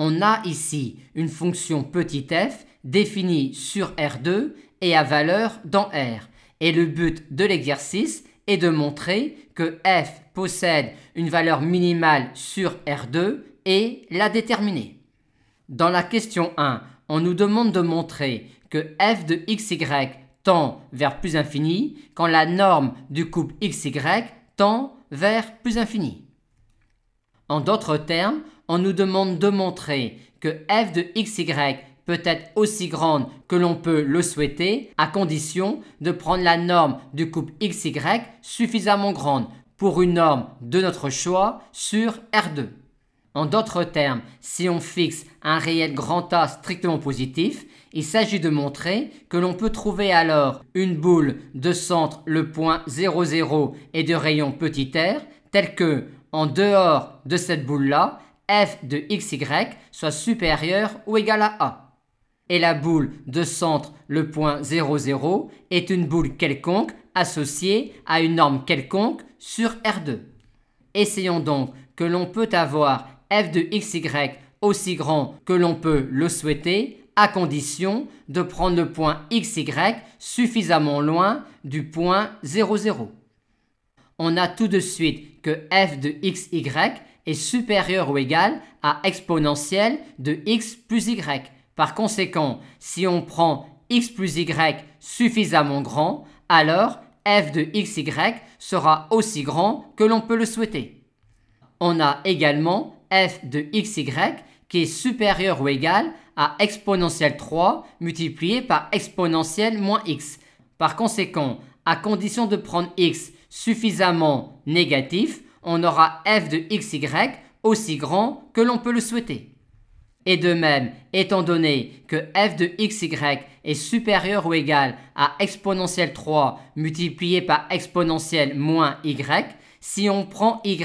On a ici une fonction petit f définie sur R2 et à valeur dans R. Et le but de l'exercice est de montrer que f possède une valeur minimale sur R2 et la déterminer. Dans la question 1, on nous demande de montrer que f de xy tend vers plus infini quand la norme du couple xy tend vers plus infini. En d'autres termes, on nous demande de montrer que f de xy peut être aussi grande que l'on peut le souhaiter à condition de prendre la norme du couple xy suffisamment grande pour une norme de notre choix sur R2. En d'autres termes, si on fixe un réel grand A strictement positif, il s'agit de montrer que l'on peut trouver alors une boule de centre le point 0, 0 et de rayon petit r, telle que, en dehors de cette boule-là, f de xy soit supérieur ou égal à A. Et la boule de centre le point 0, 0 est une boule quelconque associée à une norme quelconque sur R2. Essayons donc que l'on peut avoir f de xy aussi grand que l'on peut le souhaiter à condition de prendre le point xy suffisamment loin du point 0, 0. On a tout de suite que f de xy est supérieur ou égal à exponentielle de x plus y. Par conséquent, si on prend x plus y suffisamment grand, alors f de xy sera aussi grand que l'on peut le souhaiter. On a également f de xy qui est supérieur ou égal à exponentielle 3 multiplié par exponentielle moins x. Par conséquent, à condition de prendre x suffisamment négatif, on aura f de xy aussi grand que l'on peut le souhaiter. Et de même, étant donné que f de xy est supérieur ou égal à exponentielle 3 multiplié par exponentielle moins y, si on prend y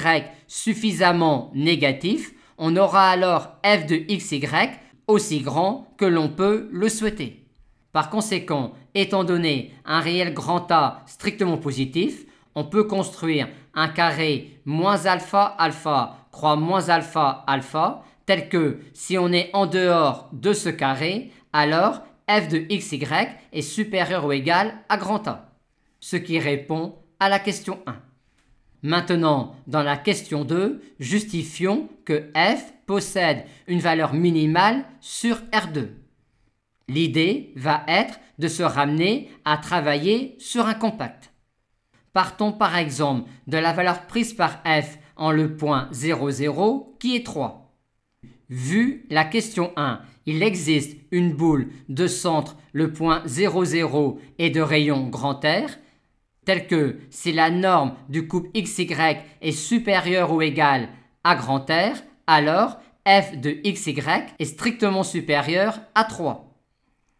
suffisamment négatif, on aura alors f de xy aussi grand que l'on peut le souhaiter. Par conséquent, étant donné un réel grand A strictement positif, on peut construire un carré moins alpha alpha croix moins alpha alpha, tel que si on est en dehors de ce carré, alors f de xy est supérieur ou égal à grand A. Ce qui répond à la question 1. Maintenant, dans la question 2, justifions que f possède une valeur minimale sur R2. L'idée va être de se ramener à travailler sur un compact. Partons par exemple de la valeur prise par f en le point 0, 0 qui est 3. Vu la question 1, il existe une boule de centre le point 0, 0 et de rayon grand R, telle que si la norme du couple xy est supérieure ou égale à grand R, alors f de xy est strictement supérieur à 3.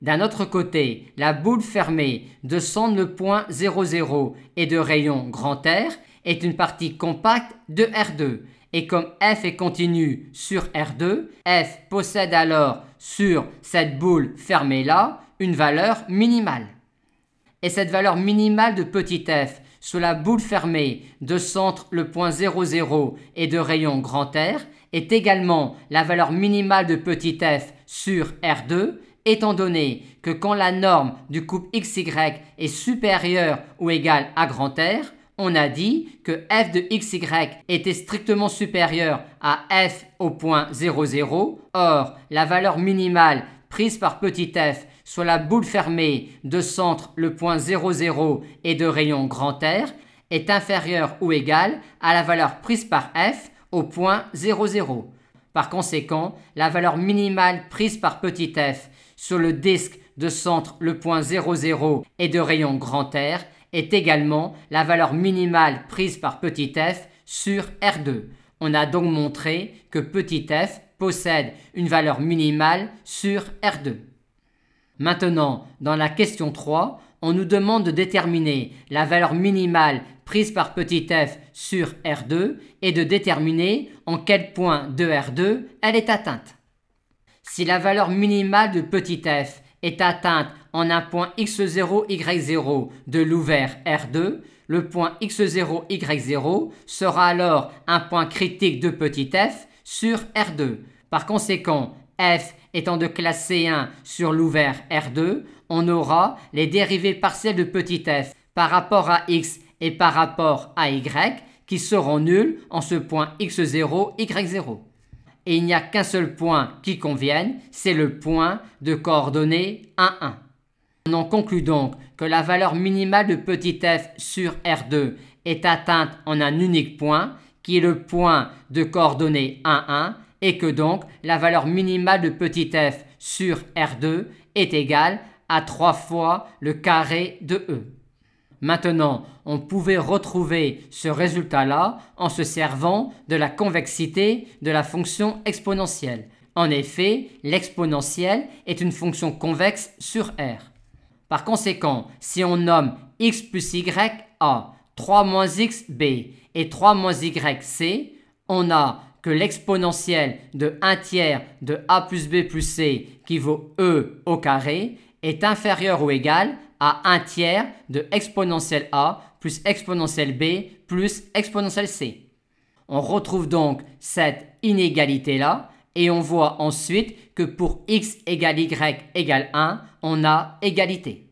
D'un autre côté, la boule fermée de centre le point 0, 0 et de rayon grand R est une partie compacte de R2. Et comme f est continu sur R2, f possède alors sur cette boule fermée-là une valeur minimale. Et cette valeur minimale de petit f sur la boule fermée de centre le point 0, 0 et de rayon grand R est également la valeur minimale de petit f sur R2, étant donné que quand la norme du couple xy est supérieure ou égale à grand R, on a dit que f de xy était strictement supérieur à f au point 0, 0. Or, la valeur minimale prise par petit f sur la boule fermée de centre le point 0, 0 et de rayon grand R est inférieure ou égale à la valeur prise par f au point 0, 0. Par conséquent, la valeur minimale prise par petit f sur le disque de centre le point 0, 0 et de rayon grand R est également la valeur minimale prise par petit f sur R2. On a donc montré que petit f possède une valeur minimale sur R2. Maintenant, dans la question 3, on nous demande de déterminer la valeur minimale prise par petit f sur R2 et de déterminer en quel point de R2 elle est atteinte. Si la valeur minimale de petit f est atteinte en un point x0, y0 de l'ouvert R2, le point x0, y0 sera alors un point critique de petit f sur R2. Par conséquent, f étant de classe C1 sur l'ouvert R2, on aura les dérivées partielles de petit f par rapport à x et par rapport à y qui seront nuls en ce point x0, y0. Et il n'y a qu'un seul point qui convienne, c'est le point de coordonnées 1, 1. On en conclut donc que la valeur minimale de petit f sur R2 est atteinte en un unique point, qui est le point de coordonnées 1, 1, et que donc la valeur minimale de petit f sur R2 est égale à 3 fois le carré de E. Maintenant, on pouvait retrouver ce résultat-là en se servant de la convexité de la fonction exponentielle. En effet, l'exponentielle est une fonction convexe sur R. Par conséquent, si on nomme x plus y a, 3 moins x b et 3 moins y c, on a que l'exponentielle de 1 tiers de a plus b plus c qui vaut e au carré est inférieure ou égale à 1 tiers de exponentielle a plus exponentielle b plus exponentielle c. On retrouve donc cette inégalité-là et on voit ensuite que pour x égale y égale 1, on a égalité.